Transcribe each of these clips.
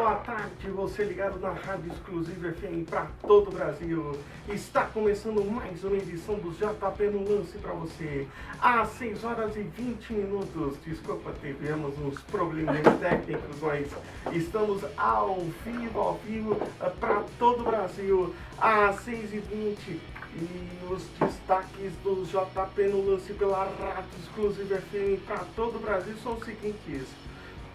boa tarde, você ligado na Rádio Exclusiva FM para todo o Brasil. Está começando mais uma edição do JP no Lance para você. Às 6 horas e 20 minutos. Desculpa, tivemos uns problemas técnicos, mas estamos ao vivo para todo o Brasil. Às 6h20. E os destaques do JP no Lance pela Rádio Exclusiva FM para todo o Brasil são os seguintes.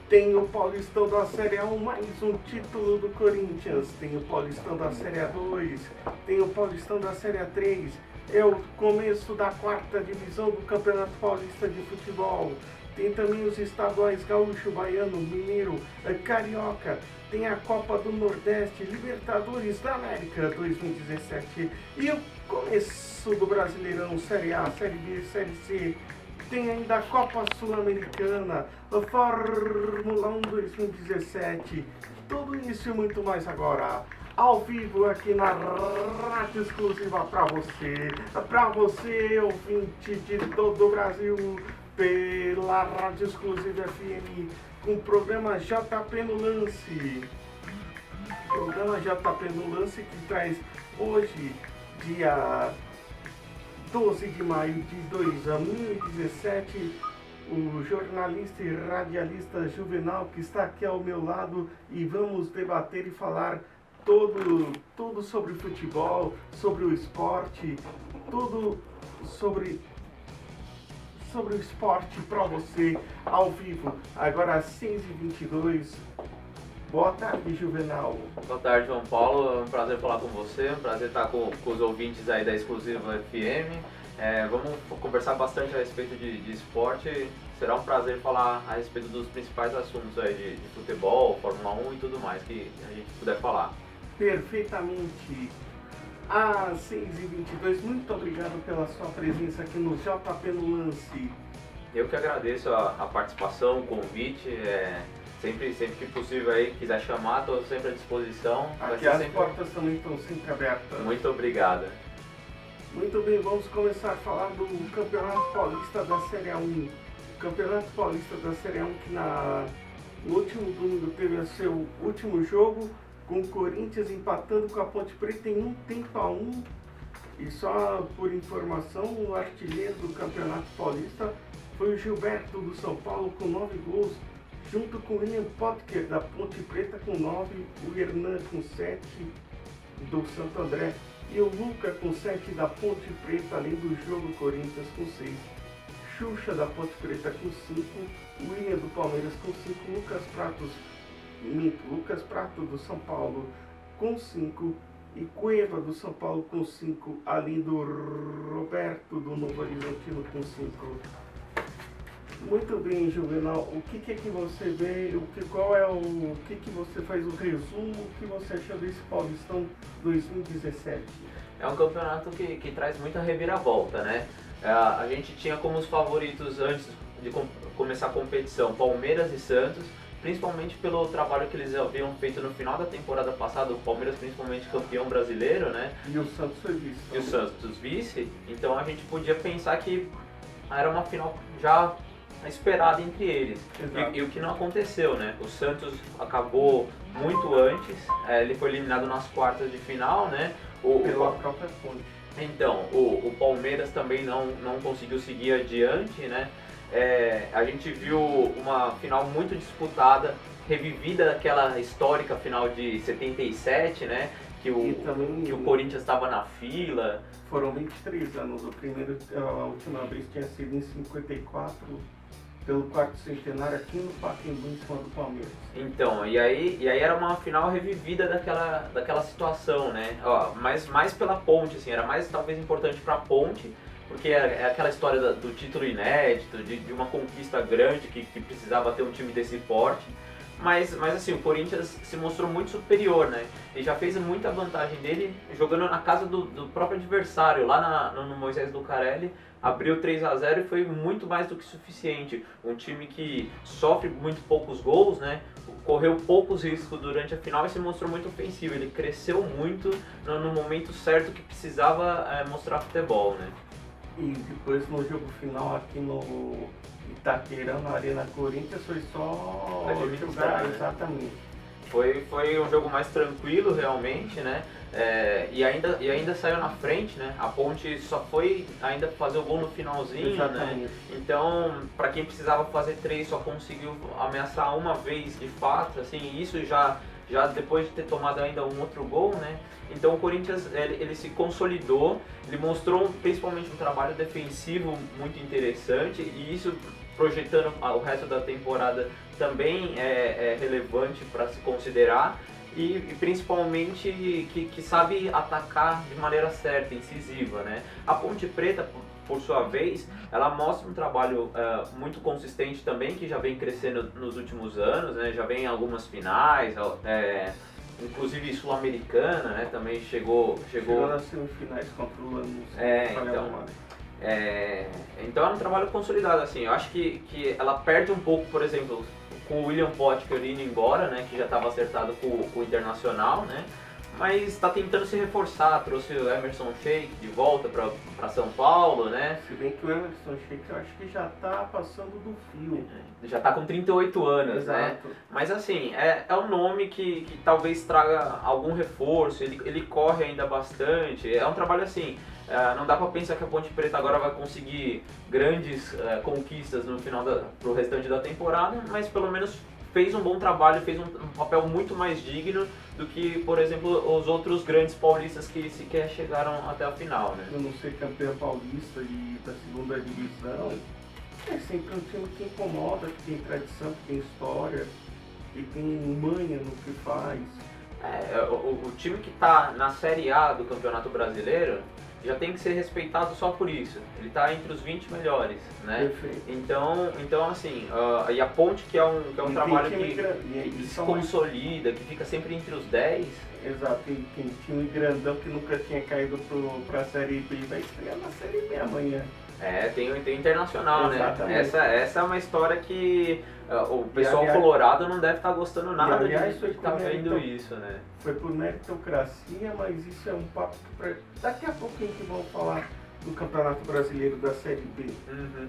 Tem o Paulistão da Série A1, mais um título do Corinthians. Tem o Paulistão da Série A2, tem o Paulistão da Série A3. É o começo da 4ª divisão do Campeonato Paulista de Futebol. Tem também os estaduais Gaúcho, Baiano, Mineiro, Carioca. Tem a Copa do Nordeste, Libertadores da América 2017. E o começo do Brasileirão, Série A, Série B, Série C. Tem ainda a Copa Sul-Americana, a Fórmula 1 2017. Tudo isso e muito mais agora, ao vivo aqui na Rádio Exclusiva para você, ouvinte de todo o Brasil, pela Rádio Exclusiva FM, com o programa JP no Lance. Programa JP no Lance que traz hoje, dia 12 de maio de 2017, o jornalista e radialista Juvenal, que está aqui ao meu lado, e vamos debater e falar tudo sobre futebol, sobre o esporte, tudo sobre o esporte para você, ao vivo, agora às 6h22. Boa tarde, Juvenal. Boa tarde, João Paulo. É um prazer falar com você, um prazer estar com os ouvintes aí da Exclusiva FM. Vamos conversar bastante a respeito de esporte. Será um prazer falar a respeito dos principais assuntos aí de futebol, Fórmula 1 e tudo mais que a gente puder falar. Perfeitamente. Às 6h22, muito obrigado pela sua presença aqui no JP no Lance. Eu que agradeço a participação, o convite. Sempre que possível aí, quiser chamar, estou sempre à disposição. Aqui as portas também estão sempre abertas. Muito obrigado. Muito bem, vamos começar a falar do Campeonato Paulista da Série A1. O Campeonato Paulista da Série A1 que no último domingo teve o seu último jogo, com o Corinthians empatando com a Ponte Preta em 1-1. E só por informação, o artilheiro do Campeonato Paulista foi o Gilberto do São Paulo com 9 gols. Junto com o William Potker da Ponte Preta com 9, o Hernan com 7 do Santo André e o Luca com 7 da Ponte Preta, além do jogo Corinthians com 6. Xuxa da Ponte Preta com 5, William do Palmeiras com 5, Lucas Prato do São Paulo com 5 e Cueva do São Paulo com 5, além do Roberto do Novo Horizontino com 5. Muito bem, Juvenal. O que é que você vê? O que você faz o resumo? O que você achou desse Paulistão 2017? É um campeonato que traz muita reviravolta, né? A gente tinha como os favoritos antes de começar a competição Palmeiras e Santos, principalmente pelo trabalho que eles haviam feito no final da temporada passada, o Palmeiras principalmente campeão brasileiro, né? E o Santos foi vice. E o Santos vice, então a gente podia pensar que era uma final já esperada entre eles. E o que não aconteceu, né? O Santos acabou muito antes, ele foi eliminado nas quartas de final, né? Pela própria Ponte. Então, o Palmeiras também não conseguiu seguir adiante, né? A gente viu uma final muito disputada, revivida daquela histórica final de 77, né? Que o Corinthians estava na fila. Foram 23 anos, a última vez tinha sido em 54, pelo 4º centenário aqui no Pacaembu, em cima do Palmeiras. Então, e aí era uma final revivida daquela situação, né? Mas mais pela Ponte, assim, era mais talvez importante para a Ponte, porque é aquela história do título inédito, de uma conquista grande que precisava ter um time desse porte. Mas assim, o Corinthians se mostrou muito superior, né? Ele já fez muita vantagem dele jogando na casa do próprio adversário, lá no Moisés Lucarelli, abriu 3-0 e foi muito mais do que suficiente. Um time que sofre muito poucos gols, né? Correu poucos riscos durante a final e se mostrou muito ofensivo. Ele cresceu muito no momento certo que precisava mostrar futebol, né? E depois no jogo final aqui no Itaquerão, na Arena Corinthians, foi só administrar, jogar, né? exatamente. Foi um jogo mais tranquilo realmente, né? E ainda saiu na frente, né? A Ponte só foi ainda fazer o gol no finalzinho, Exatamente. né? Então, para quem precisava fazer 3, só conseguiu ameaçar uma vez de fato, assim, isso já depois de ter tomado ainda um outro gol, né? Então o Corinthians ele se consolidou, ele mostrou principalmente um trabalho defensivo muito interessante e isso projetando o resto da temporada também é relevante para se considerar e principalmente que sabe atacar de maneira certa, incisiva, né? A Ponte Preta, por sua vez, ela mostra um trabalho muito consistente também, que já vem crescendo nos últimos anos, né? Já vem em algumas finais, inclusive sul-americana, né? Também chegou nas semifinais contra o Lanús. Então é um trabalho consolidado, assim. Eu acho que ela perde um pouco, por exemplo, com o William Potker indo embora, né? Que já estava acertado com o Internacional, né? Mas está tentando se reforçar, trouxe o Emerson Sheik de volta para São Paulo, né? Se bem que o Emerson Sheik eu acho que já está passando do fio. Já está com 38 anos, Exato. Né? Mas assim, é um nome que talvez traga algum reforço, ele corre ainda bastante, é um trabalho assim, não dá para pensar que a Ponte Preta agora vai conseguir grandes conquistas no final pro restante da temporada, mas pelo menos fez um bom trabalho, fez um papel muito mais digno do que, por exemplo, os outros grandes paulistas que sequer chegaram até a final, né? Eu não ser campeão paulista e da segunda divisão, é sempre um time que incomoda, que tem tradição, que tem história, que tem manha no que faz. O time que está na Série A do Campeonato Brasileiro já tem que ser respeitado só por isso. Ele está entre os 20 melhores, né? Perfeito. Então assim, e a Ponte que é um trabalho que se consolida, que fica sempre entre os 10. Exato, tem time grandão que nunca tinha caído para a Série B, vai estrear na Série B amanhã. Tem o Internacional, exatamente. Né? Essa é uma história que o pessoal colorado não deve estar gostando nada de estar vendo isso, né? Foi por meritocracia, mas isso é um papo para daqui a pouco a gente vai falar do Campeonato Brasileiro da Série B. Uhum.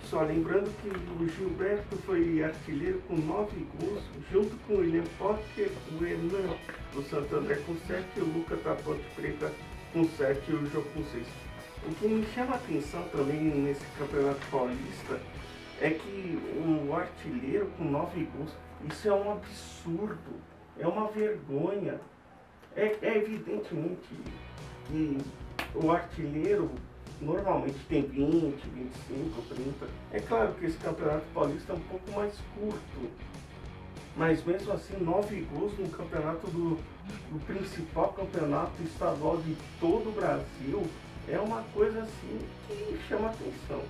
Só lembrando que o Gilberto foi artilheiro com 9 gols, junto com o William Potker, o Hernan do Santo André com 7 e o Lucas da Ponte Preta com 7 e o Jô com 6. O que me chama a atenção também nesse Campeonato Paulista é que o artilheiro com 9 gols, isso é um absurdo, é uma vergonha. É evidentemente que o artilheiro normalmente tem 20, 25, 30. É claro que esse Campeonato Paulista é um pouco mais curto, mas mesmo assim 9 gols no campeonato do principal campeonato estadual de todo o Brasil é uma coisa assim que chama atenção.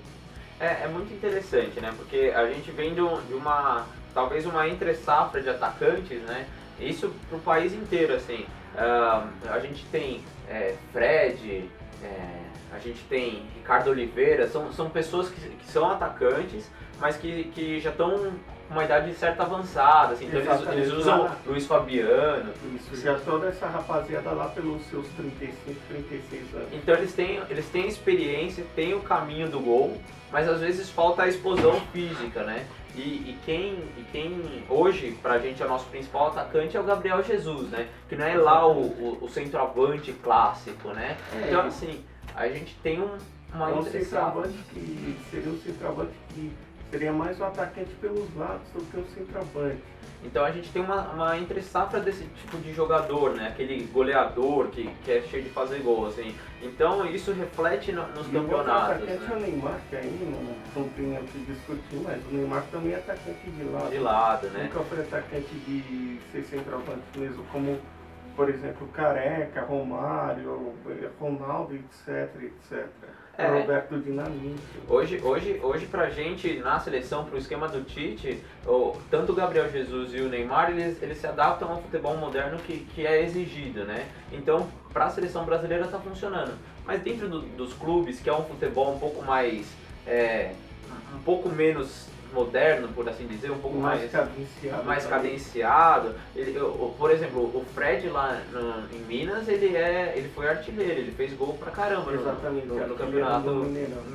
É muito interessante, né? Porque a gente vem de uma, talvez uma entre-safra de atacantes, né? Isso pro país inteiro, assim. A gente tem Fred, a gente tem Ricardo Oliveira, são pessoas que são atacantes, mas que já estão com uma idade certa avançada, assim, então eles usam Luiz Fabiano. Isso, já toda essa rapaziada lá pelos seus 35, 36 anos. Então eles têm experiência, têm o caminho do gol, mas às vezes falta a explosão física, né? E quem hoje, pra gente, é o nosso principal atacante é o Gabriel Jesus, né? Que não é lá o centroavante clássico, né? Então assim, a gente tem uma centroavante que seria um centroavante que seria mais um atacante pelos lados do que um centroavante. Então a gente tem uma entre-safra desse tipo de jogador, né? Aquele goleador que é cheio de fazer gol, assim. Então isso reflete nos campeonatos. O atacante é o Neymar, que aí não tem o que discutir, mas o Neymar também é atacante de lado. De lado, né? Nunca foi atacante de ser centroavante mesmo, como, por exemplo, Careca, Romário, Ronaldo, etc. Roberto Dinamite. Hoje pra gente, na seleção, pro esquema do Tite, tanto o Gabriel Jesus e o Neymar, eles se adaptam ao futebol moderno que é exigido, né? Então, pra seleção brasileira tá funcionando. Mas dentro dos clubes, que é um futebol um pouco mais... um pouco menos moderno, por assim dizer, um pouco mais cadenciado. Por exemplo, o Fred lá em Minas, ele foi artilheiro, ele fez gol pra caramba no Campeonato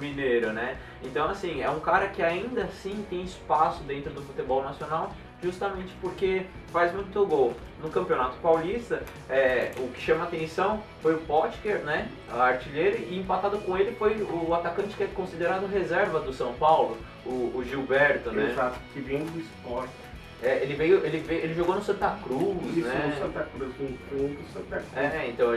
Mineiro, né? Então assim, é um cara que ainda assim tem espaço dentro do futebol nacional justamente porque faz muito gol. No Campeonato Paulista, o que chama atenção foi o Potker, né, artilheiro, e empatado com ele foi o atacante que é considerado reserva do São Paulo, o Gilberto, né? Exato, que vem do Sport. Ele jogou no Santa Cruz, Isso, né? no Santa Cruz, no Santa Cruz. Então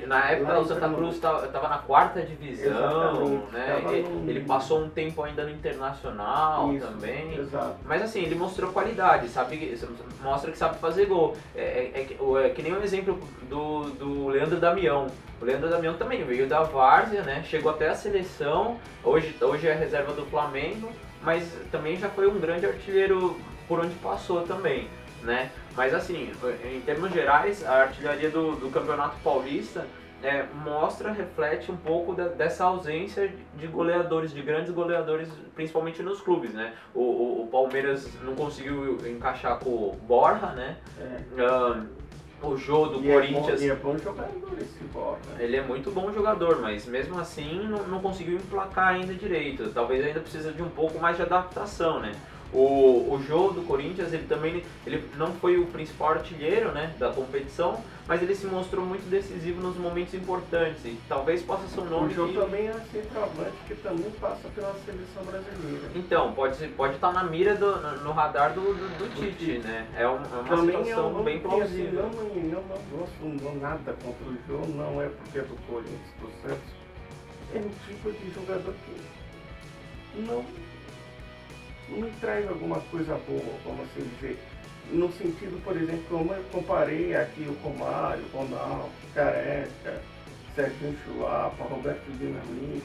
na época Lá o Santa Cruz estava na 4ª divisão, né? Ele passou um tempo ainda no Internacional Isso, também. Exato. Mas assim, ele mostrou qualidade, sabe? Mostra que sabe fazer gol. É que nem um exemplo do Leandro Damião. O Leandro Damião também veio da várzea, né? Chegou até a seleção, hoje é reserva do Flamengo, mas também já foi um grande artilheiro por onde passou também, né? Mas assim, em termos gerais, a artilharia do Campeonato Paulista reflete um pouco dessa ausência de goleadores, de grandes goleadores, principalmente nos clubes, né? O Palmeiras não conseguiu encaixar com o Borja, né? O Jô do Corinthians. É bom jogador esse Borja. Ele é muito bom jogador, mas mesmo assim não conseguiu emplacar ainda direito. Talvez ainda precisa de um pouco mais de adaptação, né? O Jô do Corinthians, ele não foi o principal artilheiro, né, da competição, mas ele se mostrou muito decisivo nos momentos importantes e talvez possa ser um nome. O Jô também é centroavante que também passa pela seleção brasileira. Então, pode estar na mira no radar do Tite, né? É uma situação bem plausível. Assim, eu não gosto nada contra o Jô, não é porque é do Corinthians, do Santos. É um tipo de jogador que não me traz alguma coisa boa, vamos assim dizer. No sentido, por exemplo, como eu comparei aqui o Romário, Ronaldo, Careca, Serginho Chulapa, Roberto Dinamite,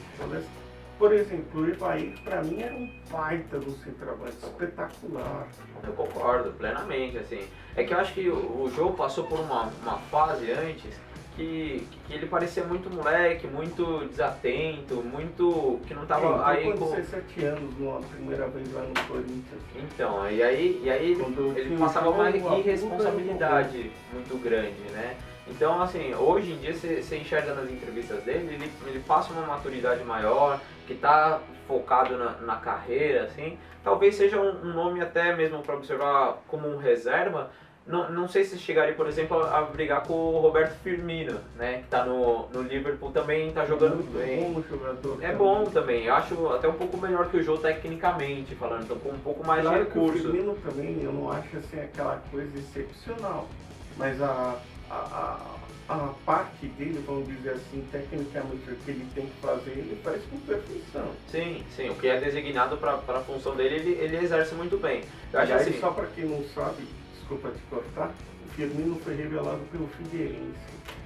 por exemplo, o Ivair, para mim, era um baita do centroavante, espetacular. Eu concordo plenamente, assim. É que eu acho que o jogo passou por uma fase antes que ele parecia muito moleque, muito desatento, muito que não tava aí com 17 anos, na primeira vez lá no Corinthians. Então, e aí ele passava uma irresponsabilidade muito grande, né? Então, assim, hoje em dia você enxerga nas entrevistas dele, ele passa uma maturidade maior, que tá focado na carreira, assim. Talvez seja um nome até mesmo para observar como um reserva. Não sei se chegaria, por exemplo, a brigar com o Roberto Firmino, né? Que tá no Liverpool, também tá jogando muito bem. Bom jogador. É bom também. Eu acho até um pouco melhor que o Jô tecnicamente falando, então com um pouco mais de recurso. Que o Firmino também, eu não acho assim aquela coisa excepcional, mas a parte dele, vamos dizer assim, tecnicamente o que ele tem que fazer, ele faz com perfeição. Sim, o que é designado para a função dele, ele exerce muito bem. Eu acho assim, só para quem não sabe, desculpa te cortar, o Firmino foi revelado pelo Figueirense.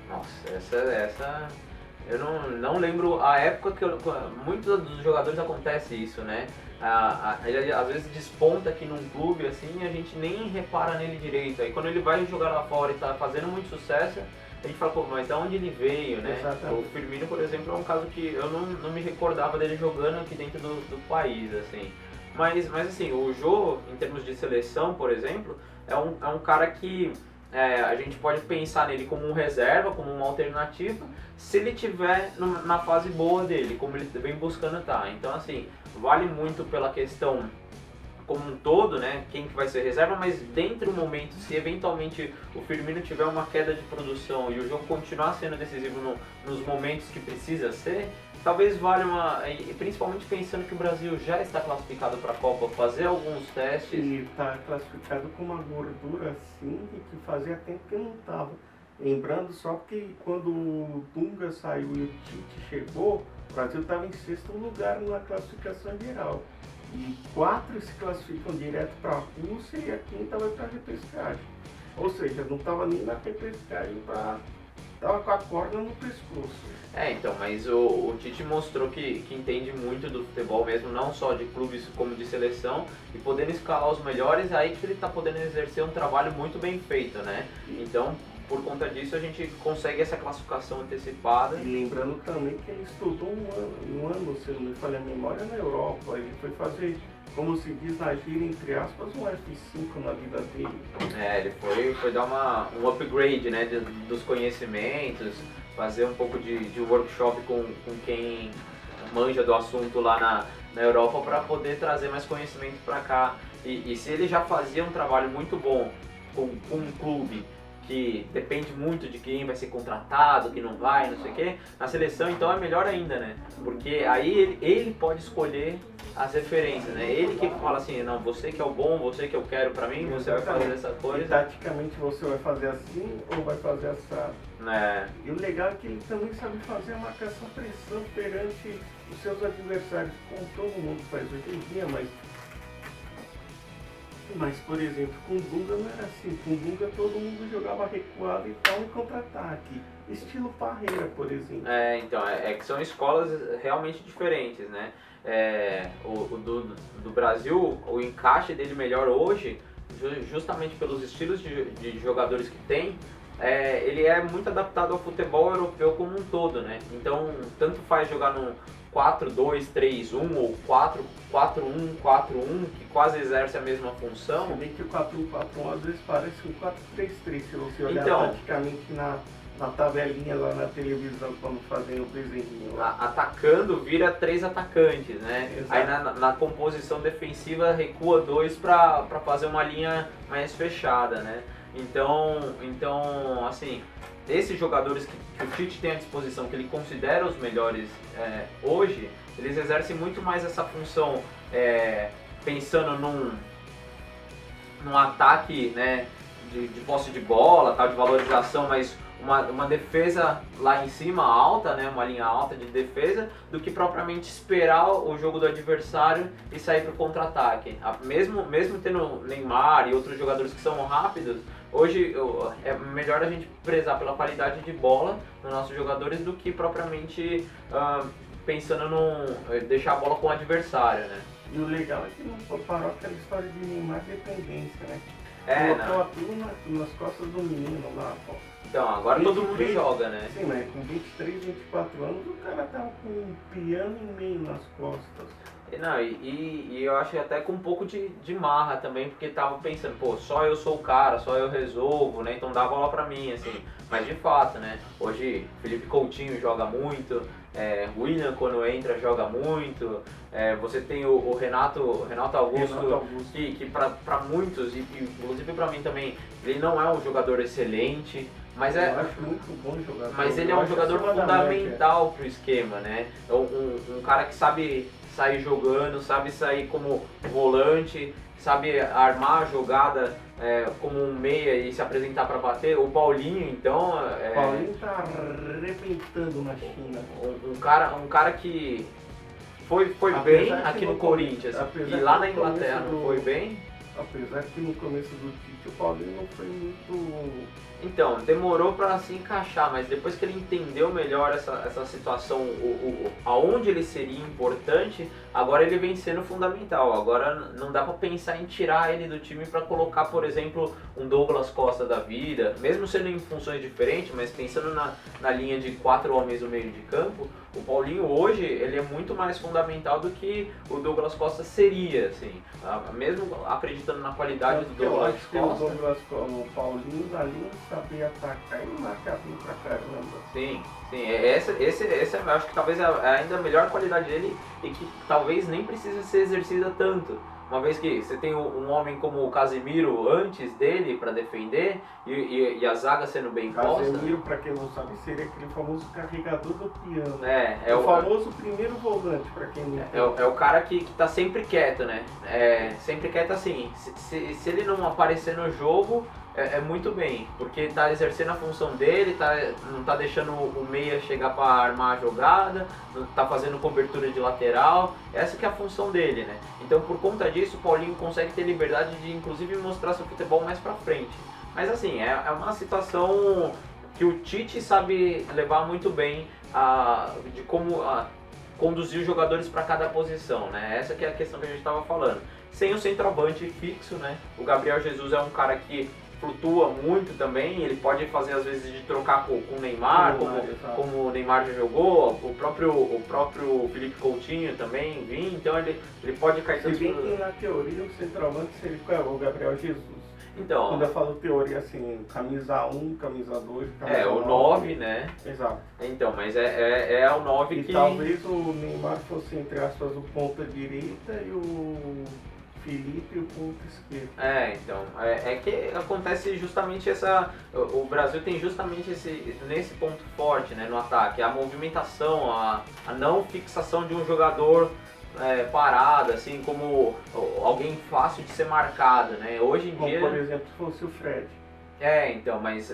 Nossa, essa eu não lembro a época que muitos dos jogadores acontece isso, né? Ele às vezes desponta aqui num clube assim e a gente nem repara nele direito. Aí quando ele vai jogar lá fora e tá fazendo muito sucesso, a gente fala, pô, mas de onde ele veio, né? Exatamente. O Firmino, por exemplo, é um caso que eu não me recordava dele jogando aqui dentro do país, assim. Mas assim, o Jô, em termos de seleção, por exemplo, é um cara que a gente pode pensar nele como um reserva, como uma alternativa, se ele tiver na fase boa dele, como ele vem buscando estar. Então, assim, vale muito pela questão como um todo, né, quem que vai ser reserva, mas dentro do momento, se eventualmente o Firmino tiver uma queda de produção e o jogo continuar sendo decisivo nos momentos que precisa ser, talvez valha principalmente pensando que o Brasil já está classificado para a Copa, fazer alguns testes. E está classificado com uma gordura assim que fazia tempo que não estava. Lembrando só que quando o Dunga saiu e o Tite chegou, o Brasil estava em 6º lugar na classificação geral. E 4 se classificam direto para a Rússia e a 5ª vai para a repescagem. Ou seja, não estava nem na repescagem, estava com a corda no pescoço. Então, mas o Tite mostrou que entende muito do futebol mesmo, não só de clubes como de seleção, e podendo escalar os melhores, aí que ele está podendo exercer um trabalho muito bem feito, né? Então, por conta disso, a gente consegue essa classificação antecipada. E lembrando também que ele estudou um ano, se não me falha a memória, na Europa. Ele foi fazer, como se diz na gíria, entre aspas, um F5 na vida dele. Ele foi dar um upgrade, né, dos conhecimentos, fazer um pouco de workshop com quem manja do assunto lá na Europa para poder trazer mais conhecimento para cá. E se ele já fazia um trabalho muito bom com um clube que depende muito de quem vai ser contratado, quem não vai, não sei o quê, na seleção então é melhor ainda, né? Porque aí ele pode escolher as referências, né? Ele que fala assim, não, você que é o bom, você que eu quero pra mim, você vai fazer essa coisa. E taticamente você vai fazer assim ou vai fazer essa... E o legal é que ele também sabe fazer a marcação-pressão perante os seus adversários, como todo mundo faz hoje em dia, mas, por exemplo, com o Dunga não era assim. Com o Dunga todo mundo jogava recuado e tal em contra-ataque. Estilo Parreira, por exemplo. Então, que são escolas realmente diferentes, né? Do Brasil, o encaixe dele melhor hoje, justamente pelos estilos de jogadores que tem, ele é muito adaptado ao futebol europeu como um todo, né? Então, tanto faz jogar num 4-2-3-1 ou 4-4-1-4-1, que quase exerce a mesma função. Se bem que o 4-1-4-1 às vezes parece um 4-3-3, se você olhar então, taticamente na tabelinha lá na televisão quando fazem o desenho. Atacando vira 3 atacantes, né? Exato. Aí na composição defensiva recua 2 para fazer uma linha mais fechada, né? Então assim, esses jogadores que o Tite tem à disposição, que ele considera os melhores hoje, eles exercem muito mais essa função pensando num ataque, né, de posse de bola, tal, de valorização, mas uma defesa lá em cima alta, né, uma linha alta de defesa, do que propriamente esperar o jogo do adversário e sair para o contra-ataque. Mesmo tendo Neymar e outros jogadores que são rápidos, hoje é melhor a gente prezar pela qualidade de bola nos nossos jogadores do que propriamente pensando deixar a bola com o adversário, né? E o legal é que não parou aquela história de Neymar dependência, né? Colocou tudo nas costas do menino lá, pô. Então, agora todo mundo joga, né? Sim, mas com 23, 24 anos o cara tava com um piano e meio nas costas. Não, e eu acho até com um pouco de marra também, porque tava pensando, pô, só eu sou o cara, só eu resolvo, né? Então dá bola pra mim, assim. Mas de fato, né? Hoje Felipe Coutinho joga muito, William quando entra joga muito, você tem o Renato Augusto, que pra muitos, e inclusive pra mim também, ele não é um jogador excelente, mas eu acho muito bom jogador. Mas ele é um jogador fundamental pro esquema, né? Um cara que sabe sair jogando, sabe sair como volante, sabe armar a jogada como um meia e se apresentar para bater. O Paulinho, então... O Paulinho tá arrebentando na China. Um cara que foi bem aqui no Corinthians e lá na Inglaterra não foi bem. Apesar que no começo do Tite o Paulinho não foi muito... Então, demorou para se encaixar, mas depois que ele entendeu melhor essa situação, aonde ele seria importante, agora ele vem sendo fundamental. Agora não dá para pensar em tirar ele do time para colocar, por exemplo, um Douglas Costa da vida, mesmo sendo em funções diferentes, mas pensando na linha de 4 homens no meio de campo, o Paulinho hoje ele é muito mais fundamental do que o Douglas Costa seria, assim, mesmo acreditando na qualidade do Douglas Costa. O Paulinho da linha sabia atacar e marcar bem pra caramba. Sim, esse eu acho que talvez é ainda a melhor qualidade dele e que talvez nem precisa ser exercida tanto. Uma vez que você tem um homem como o Casemiro antes dele para defender e a zaga sendo bem posta. Casemiro, para quem não sabe, seria aquele famoso carregador do piano. É o famoso primeiro volante, para quem não é o cara que tá sempre quieto, né? Sempre quieto assim. Se ele não aparecer no jogo, é muito bem, porque tá exercendo a função dele, não tá deixando o meia chegar para armar a jogada, não tá fazendo cobertura de lateral, essa que é a função dele, né? Então por conta disso o Paulinho consegue ter liberdade de inclusive mostrar seu futebol mais pra frente. Mas assim, é uma situação que o Tite sabe levar muito bem de como conduzir os jogadores para cada posição, né? Essa que é a questão que a gente estava falando. Sem o centroavante fixo, né? O Gabriel Jesus é um cara que flutua muito também, ele pode fazer às vezes de trocar com o Neymar, como o Neymar já jogou, o próprio Felipe Coutinho também vinha, então ele pode cair tanto. Se bem que na teoria o centroavante seria o Gabriel Jesus. Então, quando eu falo teoria assim, camisa 1, camisa 2, camisa 9. O 9, né? Exato. Então, mas é o 9 e que... talvez o Neymar fosse, entre aspas, o ponta direita e o Felipe e o ponto esquerdo. Então, é que acontece justamente o Brasil tem justamente nesse ponto forte, né, no ataque, a movimentação, a não fixação de um jogador parado, assim, como alguém fácil de ser marcado, né, hoje em Como, dia... por exemplo, se fosse o Fred. Então, mas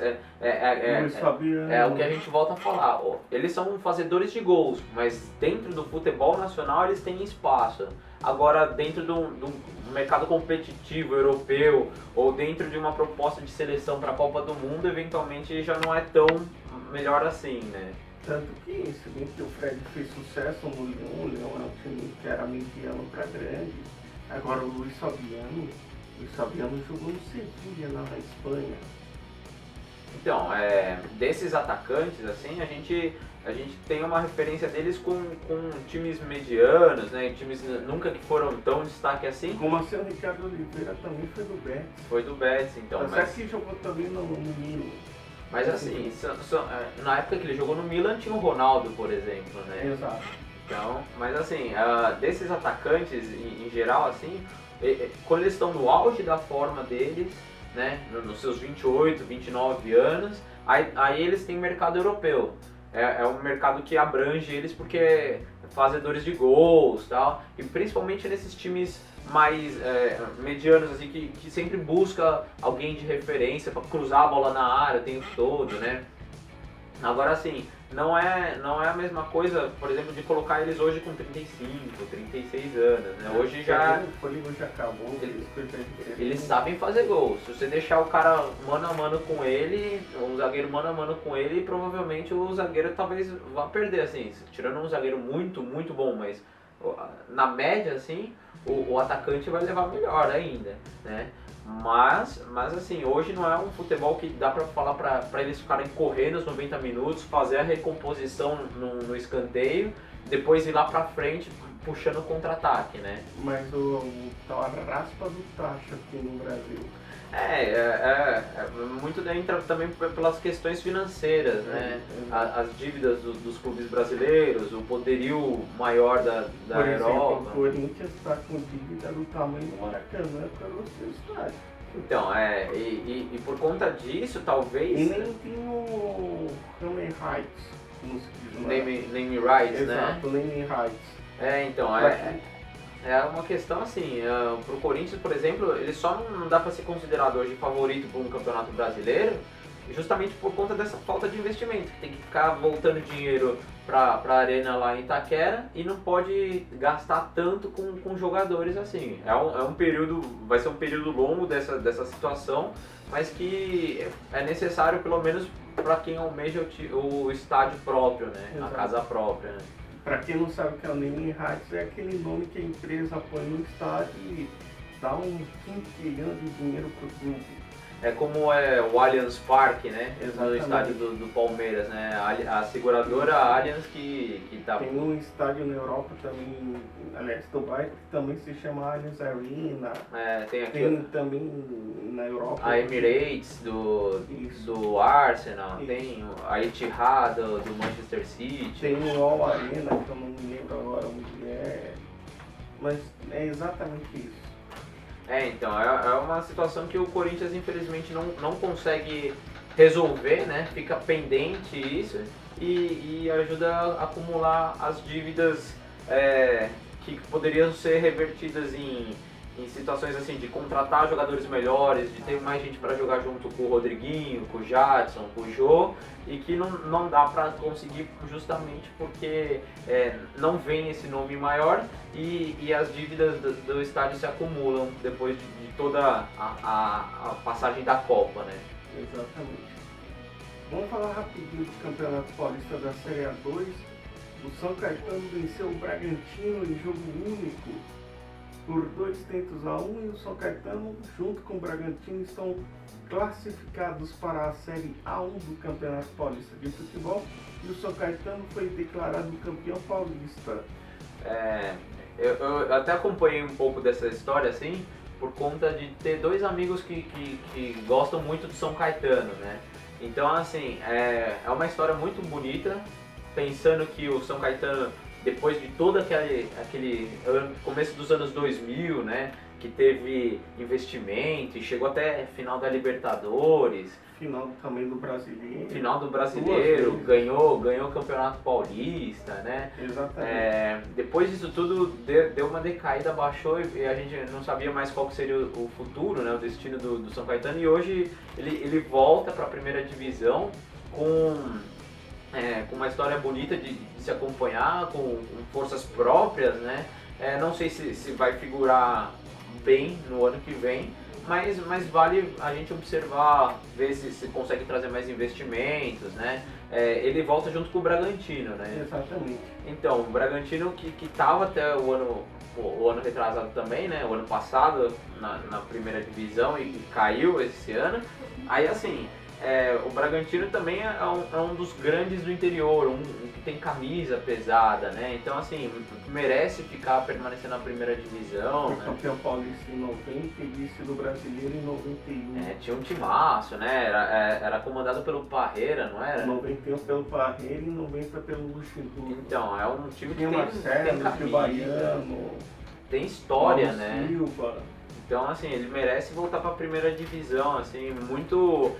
Luiz Fabiano. é o que a gente volta a falar. Eles são fazedores de gols, mas dentro do futebol nacional eles têm espaço. Agora, dentro do mercado competitivo europeu ou dentro de uma proposta de seleção para a Copa do Mundo, eventualmente já não é tão melhor assim, né? Tanto que, se bem que o Fred fez sucesso no Lyon, o Lyon é um time que era mediano para grande. Agora o Luiz Fabiano jogou no Sevilha, lá na Espanha. Então, desses atacantes, assim, a gente tem uma referência deles com times medianos, né? Times nunca que foram tão destaque assim. Como assim, o Ricardo Oliveira também foi do Betis. Foi do Betis, então. Mas que jogou também no Milan. Mas assim, na época que ele jogou no Milan tinha o Ronaldo, por exemplo, né? Exato. Então, mas assim, desses atacantes em geral, assim, quando eles estão no auge da forma deles, né, nos seus 28, 29 anos, aí eles têm mercado europeu. É um mercado que abrange eles porque fazedores de gols, tal, e principalmente nesses times mais medianos, assim, que sempre busca alguém de referência para cruzar a bola na área o tempo todo, né? Agora, assim, não é a mesma coisa, por exemplo, de colocar eles hoje com 35, 36 anos, né? Hoje já... O fôlego já acabou. Eles sabem fazer gol. Se você deixar o cara mano a mano com ele, o zagueiro mano a mano com ele, provavelmente o zagueiro talvez vá perder, assim. Tirando um zagueiro muito, muito bom, mas na média, assim, o atacante vai levar melhor ainda, né? Mas assim, hoje não é um futebol que dá pra falar pra eles ficarem correndo os 90 minutos, fazer a recomposição no escanteio, depois ir lá pra frente puxando o contra-ataque, né? Mas tá a raspa do tacho aqui no Brasil. Muito entra também pelas questões financeiras, né? As dívidas dos clubes brasileiros, o poderio maior da Por Europa. exemplo, o Corinthians está com dívida do tamanho do Maracanã pelo seu estádio. Então, e por conta disso, talvez... E nem tem o naming rights, como se diz lá. Name rights, né? Exato, naming rights. Então, é uma questão assim, pro Corinthians, por exemplo, ele só não dá para ser considerado hoje favorito para um campeonato brasileiro, justamente por conta dessa falta de investimento, que tem que ficar voltando dinheiro para a arena lá em Itaquera e não pode gastar tanto com jogadores assim. Um período, vai ser um período longo dessa situação, mas que é necessário pelo menos para quem almeja o estádio próprio, né? Exato. A casa própria, né? Para quem não sabe o que é o naming rights, é aquele nome que a empresa põe no estádio e dá um quinquilhão de dinheiro pro clube. É como o Allianz Parque, né? No Exatamente. estádio do Palmeiras, né? A seguradora Allianz que tá... Tem um estádio na Europa também, aliás, Dubai, que também se chama Allianz Arena. Tem aqui Tem também na Europa. a Emirates do Arsenal, tem a Etihad do Manchester City. Tem o All Arena, que eu não me lembro agora onde é. Mas é exatamente isso. Então, é uma situação que o Corinthians infelizmente não consegue resolver, né? Fica pendente isso e ajuda a acumular as dívidas que poderiam ser revertidas em situações assim de contratar jogadores melhores, de ter mais gente para jogar junto com o Rodriguinho, com o Jadson, com o Jô, e que não dá para conseguir justamente porque não vem esse nome maior e as dívidas do estádio se acumulam depois de toda a passagem da Copa, né? Exatamente. Vamos falar rapidinho do Campeonato Paulista da Série A2. O São Caetano venceu o Bragantino em jogo único por 2-1 e o São Caetano, junto com o Bragantino, estão classificados para a Série A1 do Campeonato Paulista de Futebol e o São Caetano foi declarado campeão paulista. Eu até acompanhei um pouco dessa história assim, por conta de ter dois amigos que gostam muito do São Caetano, né? Então, assim, é uma história muito bonita, pensando que o São Caetano, depois de todo aquele começo dos anos 2000, né, que teve investimento e chegou até final da Libertadores. Final também do Brasileiro. Final do Brasileiro, ganhou o Campeonato Paulista, né? Exatamente. Depois disso tudo deu uma decaída, baixou e a gente não sabia mais qual que seria o futuro, né? O destino do São Caetano, e hoje ele volta para a primeira divisão com uma história bonita de se acompanhar, com forças próprias, né? Não sei se vai figurar bem no ano que vem, mas vale a gente observar, ver se consegue trazer mais investimentos, né? Ele volta junto com o Bragantino, né? Exatamente. Então, o Bragantino que estava até o ano retrasado também, né? O ano passado na primeira divisão e caiu esse ano. Aí assim, o Bragantino também é um dos grandes do interior, um que tem camisa pesada, né? Então assim, merece permanecer na primeira divisão. Foi né? campeão paulista em 90 e vice do Brasileiro em 91. Tinha um timaço, né? Era comandado pelo Parreira, não era? 91 pelo Parreira e 90 pelo Luxemburgo. Então, é um time que Tinha Marcelo, tem camisa, Baiano, tem história, Paulo né? Silva. Então, assim, ele merece voltar para a primeira divisão, assim, muito...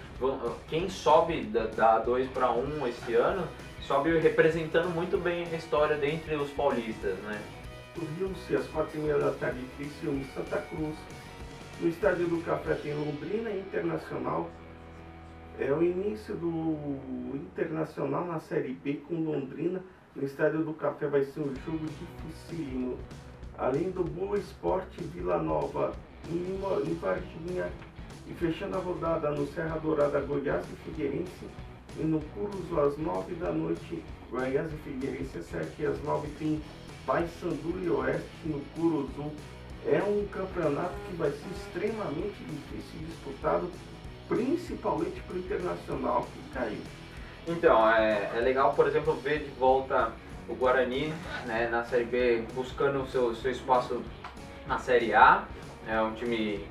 Quem sobe da A2 para 1 esse ano, sobe representando muito bem a história dentre os paulistas, né? Viu-se às 4h30 da tarde, Criciúma e Santa Cruz. No Estádio do Café tem Londrina e Internacional. É o início do Internacional na Série B com Londrina. No Estádio do Café vai ser um jogo dificílimo. Além do Boa Esporte Vila Nova em Varginha, e fechando a rodada no Serra Dourada, Goiás e Figueirense, e no Curuzu às 9 da noite, Goiás e Figueirense às 7 e às 9 tem Paysandu e Oeste no Curuzu. É um campeonato que vai ser extremamente difícil, disputado principalmente para o Internacional, que caiu. Então, é legal, por exemplo, ver de volta o Guarani, né, na Série B, buscando o seu espaço na Série A. É um time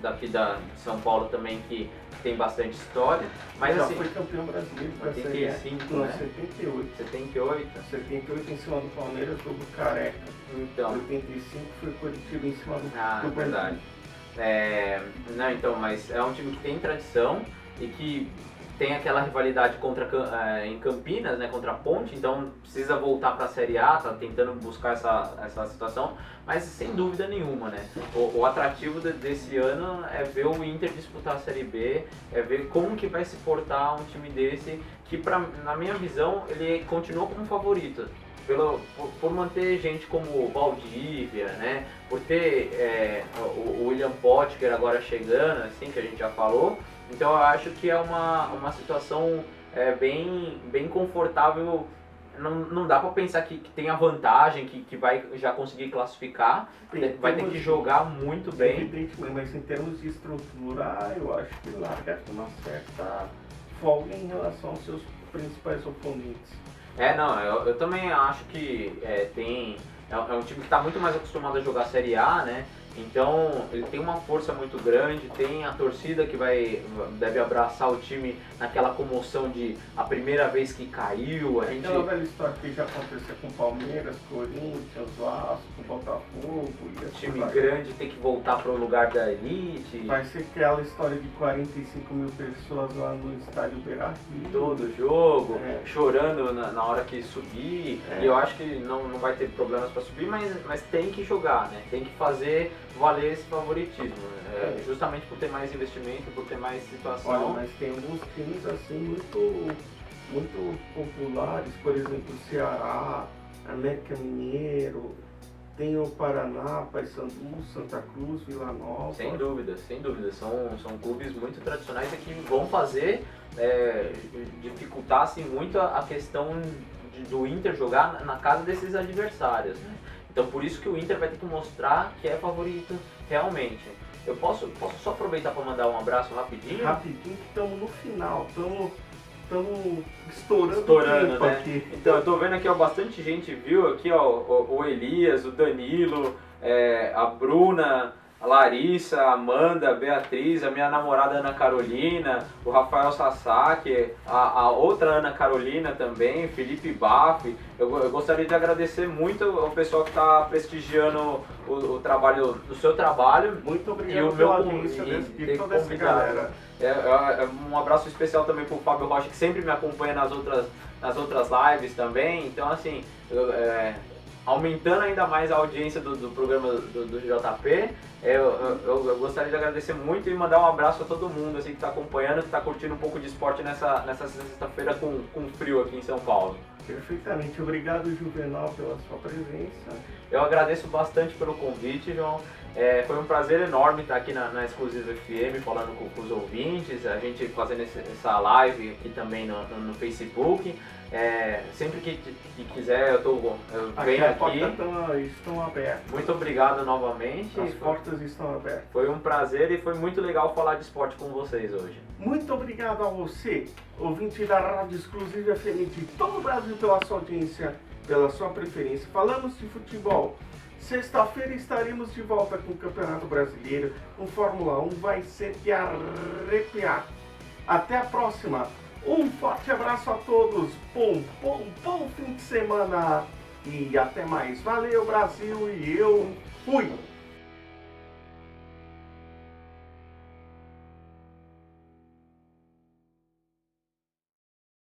daqui de São Paulo também que tem bastante história. Mas já assim, foi campeão brasileiro para a Série A 85, em né? 78. 78. 78 em cima do Palmeiras, foi do Careca. Então, 85 foi Curitiba em cima do verdade. Não, então, mas é um time que tem tradição e que tem aquela rivalidade em Campinas, né, contra a Ponte, então precisa voltar para a Série A, tá tentando buscar essa situação, mas sem dúvida nenhuma, né, o atrativo desse ano é ver o Inter disputar a Série B, é ver como que vai se portar um time desse, que na minha visão ele continua como favorito. Por manter gente como Valdívia, né, por ter o William Potker agora chegando, assim, que a gente já falou. Então eu acho que é uma situação bem confortável. Não dá para pensar que tem a vantagem, que vai já conseguir classificar, vai ter que jogar muito bem. Evidentemente, mas em termos de estrutura, eu acho que larga com uma certa folga em relação aos seus principais oponentes. Eu também acho que é um time que está muito mais acostumado a jogar Série A, né? Então ele tem uma força muito grande, tem a torcida que deve abraçar o time naquela comoção de a primeira vez que caiu. Aquela velha história que já aconteceu com Palmeiras, Corinthians, Vasco, Botafogo. Time grande tem que voltar para o lugar da elite. Vai ser aquela história de 45 mil pessoas lá no estádio Beira-Rio. Todo jogo, chorando na hora que subir. E eu acho que não vai ter problemas para subir, mas tem que jogar, né? Tem que fazer valer esse favoritismo, justamente por ter mais investimento, por ter mais situação. Olha, mas tem alguns times assim muito populares, por exemplo, o Ceará, América Mineiro, tem o Paraná, Paysandu, Santa Cruz, Vila Nova. Sem dúvida. São clubes muito tradicionais e que vão fazer dificultar assim, muito a questão do Inter jogar na casa desses adversários, né? Então por isso que o Inter vai ter que mostrar que é favorito realmente. Eu posso só aproveitar para mandar um abraço rapidinho? Rapidinho, que estamos no final, estamos estourando o tempo, né? Aqui. Então eu tô vendo aqui, ó, bastante gente viu aqui, ó, o Elias, o Danilo, a Bruna, a Larissa, a Amanda, a Beatriz, a minha namorada Ana Carolina, o Rafael Sasaki, a outra Ana Carolina também, Felipe Baff. Eu gostaria de agradecer muito ao pessoal que está prestigiando o trabalho, o seu trabalho. Muito E obrigado o pela meu audiência e de ter toda essa convidado. galera. Um abraço especial também pro Fábio Rocha, que sempre me acompanha nas outras lives também. Então, assim, aumentando ainda mais a audiência do programa do JP, eu gostaria de agradecer muito e mandar um abraço a todo mundo assim, que está acompanhando, que está curtindo um pouco de esporte nessa sexta-feira com frio aqui em São Paulo. Perfeitamente. Obrigado, Juvenal, pela sua presença. Eu agradeço bastante pelo convite, João. Foi um prazer enorme estar aqui na Exclusiva FM falando com os ouvintes, a gente fazendo essa live aqui também no Facebook. Sempre que quiser, eu venho As portas aqui. estão abertas. Muito obrigado novamente. As portas estão abertas. Foi um prazer e foi muito legal falar de esporte com vocês hoje. Muito obrigado a você, ouvinte da Rádio Exclusiva FM de todo o Brasil, pela sua audiência, pela sua preferência. Falamos de futebol. Sexta-feira estaremos de volta com o Campeonato Brasileiro. O Fórmula 1 vai ser de arrepiar. Até a próxima. Um forte abraço a todos. Bom fim de semana. E até mais. Valeu, Brasil. E eu fui.